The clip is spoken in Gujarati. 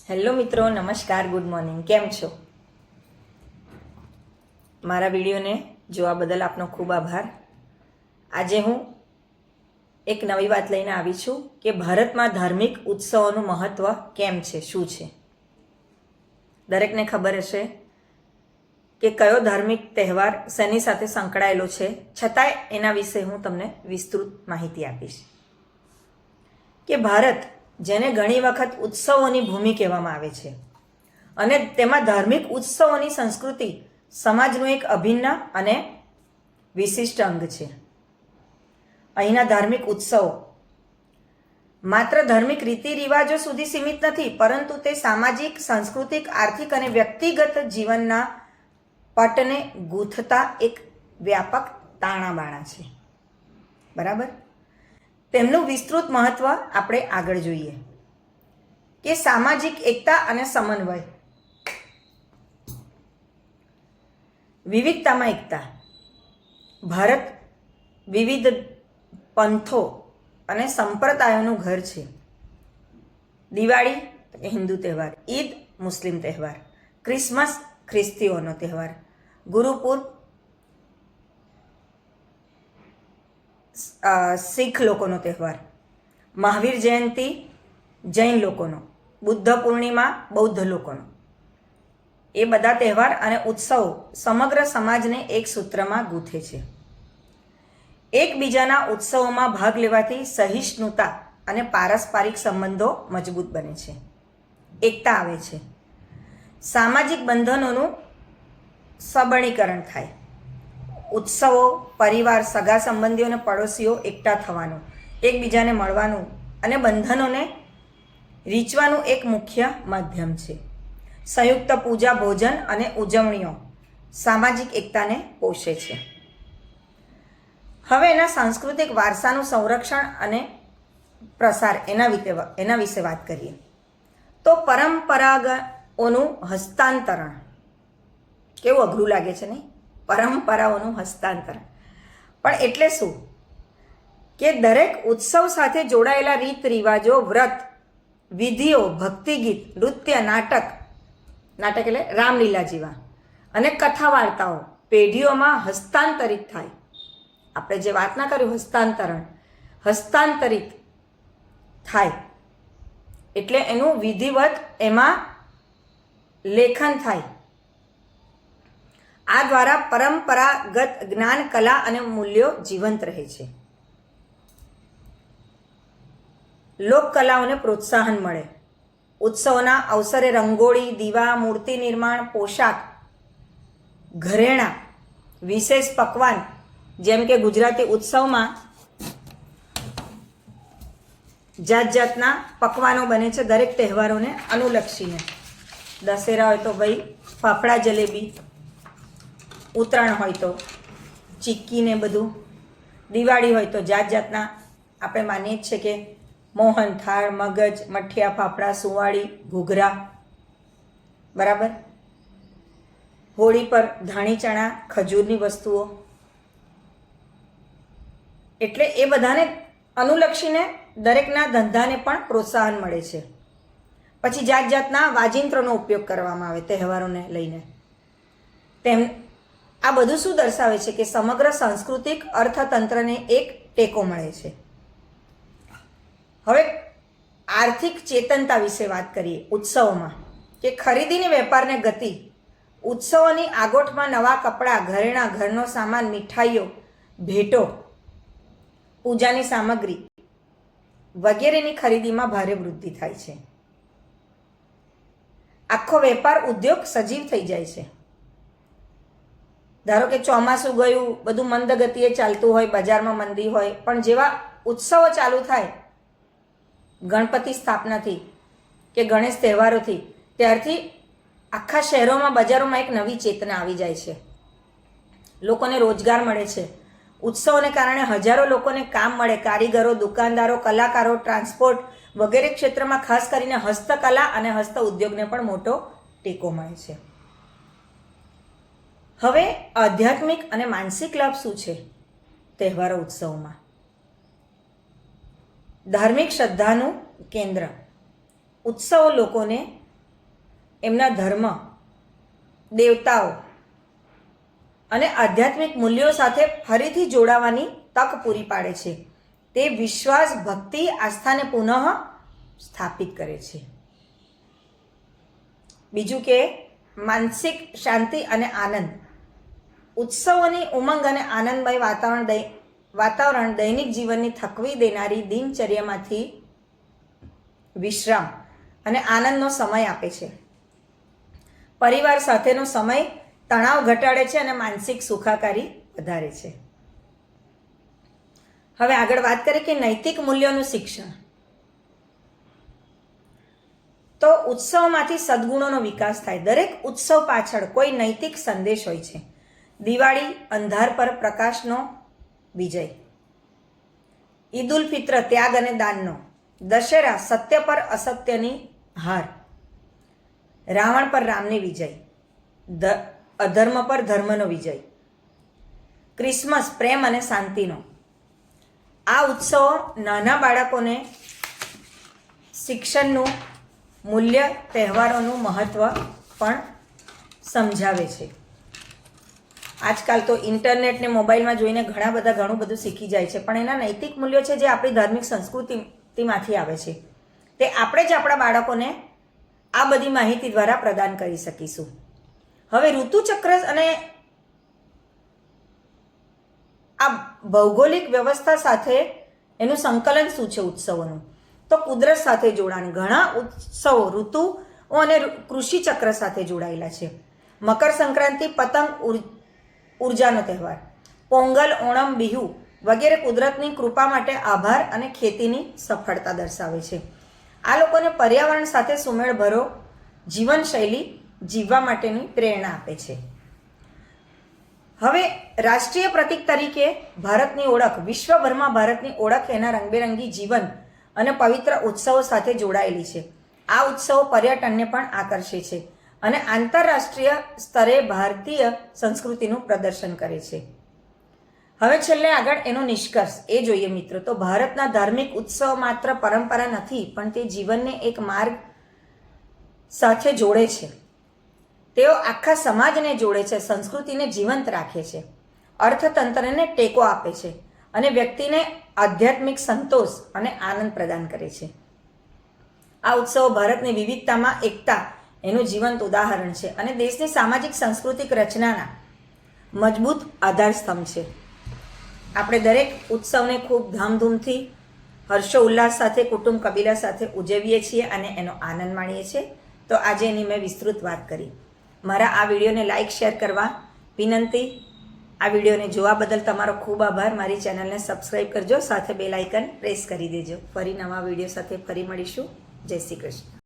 હેલો મિત્રો, નમસ્કાર, ગુડ મોર્નિંગ. કેમ છો? મારા વિડીયોને જોવા બદલ આપનો ખૂબ આભાર. આજે હું એક નવી વાત લઈને આવી છું કે ભારતમાં ધાર્મિક ઉત્સવોનું મહત્ત્વ કેમ છે, શું છે. દરેકને ખબર હશે કે કયો ધાર્મિક તહેવાર શેની સાથે સંકળાયેલો છે, છતાંય એના વિશે હું તમને વિસ્તૃત માહિતી આપીશ. કે ભારત, જેને ઘણી વખત ઉત્સવોની ભૂમિ કહેવામાં આવે છે, અને તેમાં ધાર્મિક ઉત્સવોની સંસ્કૃતિ સમાજનું એક અભિન્ન અને વિશિષ્ટ અંગ છે. અહીંના ધાર્મિક ઉત્સવો માત્ર ધાર્મિક રીતિ રિવાજો સુધી સીમિત નથી, પરંતુ તે સામાજિક, સાંસ્કૃતિક, આર્થિક અને વ્યક્તિગત જીવનના પટને ગૂંથતા એક વ્યાપક તાણાબાણા છે. બરાબર? તેમનું વિસ્તૃત મહત્વ આપણે આગળ જોઈએ. કે સામાજિક એકતા અને સમન્વય, વિવિધતામાં એકતા. ભારત વિવિધ પંથો અને સંપ્રદાયોનું ઘર છે. દિવાળી હિન્દુ તહેવાર, ઈદ મુસ્લિમ તહેવાર, ક્રિસમસ ખ્રિસ્તીઓનો તહેવાર, ગુરુપુર્બ શીખ લોકોનો તહેવાર, મહાવીર જયંતિ જૈન લોકોનો, બુદ્ધ પૂર્ણિમા બૌદ્ધ લોકોનો. એ બધા તહેવાર અને ઉત્સવો સમગ્ર સમાજને એક સૂત્રમાં ગૂંથે છે. એકબીજાના ઉત્સવોમાં ભાગ લેવાથી સહિષ્ણુતા અને પારસ્પરિક સંબંધો મજબૂત બને છે, એકતા આવે છે, સામાજિક બંધનોનું સબળીકરણ થાય. ઉત્સવો પરિવાર, સગા સંબંધીઓ અને પડોશીઓ એકઠા થવાનું, એકબીજાને મળવાનું અને બંધનોને રીચવાનું એક મુખ્ય માધ્યમ છે. સંયુક્ત પૂજા, ભોજન અને ઉજવણીઓ સામાજિક એકતાને પોષે છે. હવે એના સાંસ્કૃતિક વારસાનું સંરક્ષણ અને પ્રસાર એના વિશે વાત કરીએ તો પરંપરાઓનું હસ્તાંતરણ. કેવું અઘરું લાગે છે નહીં? પરંપરાઓનું હસ્તાંતરણ. પણ એટલે શું? કે દરેક ઉત્સવ સાથે જોડાયેલા રીત રિવાજો, વ્રત, વિધિઓ, ભક્તિગીત, નૃત્ય, નાટક એટલે રામલીલા જેવા, અને કથા વાર્તાઓ પેઢીઓમાં હસ્તાંતરિત થાય. આપણે જે વાત ના કર્યું હસ્તાંતરિત થાય એટલે એનું વિધિવત એમાં લેખન થાય. આ દ્વારા પરંપરાગત જ્ઞાન, કલા અને મૂલ્યો જીવંત રહે છે. લોક કલાઓને પ્રોત્સાહન મળે. ઉત્સવોના અવસરે રંગોળી, દીવા, મૂર્તિ નિર્માણ, પોશાક, ઘરેણાં, વિશેષ પકવાન, જેમ કે ગુજરાતી ઉત્સવમાં જાત જાતના પકવાનો બને છે દરેક તહેવારોને અનુલક્ષીને. દશેરા હોય તો ભાઈ ફાફડા જલેબી, ઉત્તરાયણ હોય તો ચીક્કી ને બધું, દિવાળી હોય તો જાત જાતના આપણે માનીએ જ છે કે મોહન થાળ, મગજ, મઠિયા, ફાફડા, સુવાળી, ઘૂઘરા. બરાબર? હોળી પર ધાણી ચણા, ખજૂરની વસ્તુઓ. એટલે એ બધાને અનુલક્ષીને દરેકના ધંધાને પણ પ્રોત્સાહન મળે છે. પછી જાત જાતના વાજિંત્રનો ઉપયોગ કરવામાં આવે તહેવારોને લઈને. આ બધું શું દર્શાવે છે? કે સમગ્ર સાંસ્કૃતિક અર્થતંત્રને એક ટેકો મળે છે. હવે આર્થિક ચેતનતા વિશે વાત કરીએ ઉત્સવોમાં. કે ખરીદીની વેપારને ગતિ. ઉત્સવોની આગોઠમાં નવા કપડાં, ઘરેણાં, ઘરનો સામાન, મીઠાઈઓ, ભેટો, પૂજાની સામગ્રી વગેરેની ખરીદીમાં ભારે વૃદ્ધિ થાય છે. આખો વેપાર ઉદ્યોગ સજીવ થઈ જાય છે. ધારો કે ચોમાસું ગયું, બધું મંદ ગતિએ ચાલતું હોય, બજારમાં મંદી હોય, પણ જેવા ઉત્સવો ચાલુ થાય ગણપતિ સ્થાપનાથી કે ગણેશ તહેવારોથી, ત્યારથી આખા શહેરોમાં, બજારોમાં એક નવી ચેતના આવી જાય છે. લોકોને રોજગાર મળે છે. ઉત્સવોને કારણે હજારો લોકોને કામ મળે. કારીગરો, દુકાનદારો, કલાકારો, ટ્રાન્સપોર્ટ વગેરે ક્ષેત્રમાં ખાસ કરીને હસ્તકલા અને હસ્ત ઉદ્યોગને પણ મોટો ટેકો મળે છે. હવે આધ્યાત્મિક અને માનસિક લાભ શું છે તહેવારો ઉત્સવમાં? ધાર્મિક શ્રદ્ધાનું કેન્દ્ર. ઉત્સવો લોકોને એમના ધર્મ, દેવતાઓ અને આધ્યાત્મિક મૂલ્યો સાથે ફરીથી જોડાવાની તક પૂરી પાડે છે. તે વિશ્વાસ, ભક્તિ, આસ્થાને પુનઃ સ્થાપિત કરે છે. બીજું કે માનસિક શાંતિ અને આનંદ. ઉત્સવોની ઉમંગ અને આનંદમય વાતાવરણ દૈનિક જીવનની થકવી દેનારી દિનચર્યામાંથી વિશ્રામ અને આનંદનો સમય આપે છે. પરિવાર સાથેનો સમય તણાવ ઘટાડે છે અને માનસિક સુખાકારી વધારે છે. હવે આગળ વાત કરીએ કે નૈતિક મૂલ્યોનું શિક્ષણ. તો ઉત્સવમાંથી સદગુણોનો વિકાસ થાય. દરેક ઉત્સવ પાછળ કોઈ નૈતિક સંદેશ હોય છે. દિવાળી અંધાર પર પ્રકાશનો વિજય, ઈદ ઉલ ફિત્ર ત્યાગ અને દાનનો, દશેરા સત્ય પર અસત્યની હાર, રાવણ પર રામની વિજય, અધર્મ પર ધર્મનો વિજય, ક્રિસમસ પ્રેમ અને શાંતિનો. આ ઉત્સવો નાના બાળકોને શિક્ષણનું મૂલ્ય, તહેવારોનું મહત્ત્વ પણ સમજાવે છે. આજકાલ તો ઇન્ટરનેટ ને મોબાઈલમાં જોઈને ઘણું બધું શીખી જાય છે, પણ એના નૈતિક મૂલ્યો છે જે આપણી ધાર્મિક સંસ્કૃતિમાંથી આવે છે, તે આપણે જ આપણા બાળકોને આ બધી માહિતી દ્વારા પ્રદાન કરી શકીશું. હવે ઋતુચક્ર અને આ ભૌગોલિક વ્યવસ્થા સાથે એનું સંકલન શું છે ઉત્સવોનું? તો કુદરત સાથે જોડાણ. ઘણા ઉત્સવો ઋતુઓ અને કૃષિ ચક્ર સાથે જોડાયેલા છે. મકર સંક્રાંતિ પતંગ ઉર્જાનો તહેવાર, પોંગલ, ઓણમ, બિહુ વગેરે કુદરતની કૃપા માટે આભાર અને ખેતીની સફળતા દર્શાવે છે. આ લોકોને પર્યાવરણ સાથે સુમેળભરો જીવનશૈલી જીવવા માટેની પ્રેરણા આપે છે. હવે રાષ્ટ્રીય પ્રતીક તરીકે ભારતની ઓળખ. વિશ્વભરમાં ભારતની ઓળખ એના રંગબેરંગી જીવન અને પવિત્ર ઉત્સવો સાથે જોડાયેલી છે. આ ઉત્સવો પર્યટનને પણ આકર્ષે છે અને આંતરરાષ્ટ્રીય સ્તરે ભારતીય સંસ્કૃતિનું પ્રદર્શન કરે છે. હવે છેલ્લે આગળ એનો નિષ્કર્ષ એ જોઈએ મિત્રો. તો ભારતના ધાર્મિક ઉત્સવ માત્ર પરંપરા નથી, પણ તે જીવનને એક માર્ગ સાથે જોડે છે. તેઓ આખા સમાજને જોડે છે, સંસ્કૃતિને જીવંત રાખે છે, અર્થતંત્રને ટેકો આપે છે અને વ્યક્તિને આધ્યાત્મિક સંતોષ અને આનંદ પ્રદાન કરે છે. આ ઉત્સવો ભારતની વિવિધતામાં એકતા એનું જીવંત ઉદાહરણ છે અને દેશની સામાજિક સાંસ્કૃતિક રચનાના મજબૂત આધારસ્તંભ છે. આપણે દરેક ઉત્સવને ખૂબ ધામધૂમથી હર્ષો ઉલ્લાસ સાથે કુટુંબ કબીલા સાથે ઉજવીએ છીએ અને એનો આનંદ માણીએ છીએ. તો આજે એની મેં વિસ્તૃત વાત કરી. મારા આ વિડીયોને લાઇક શેર કરવા વિનંતી. આ વિડીયોને જોવા બદલ તમારો ખૂબ આભાર. મારી ચેનલને સબસ્ક્રાઈબ કરજો, સાથે બેલ આઇકન પ્રેસ કરી દેજો. ફરી નવા વિડીયો સાથે ફરી મળીશું. જય શ્રી કૃષ્ણ.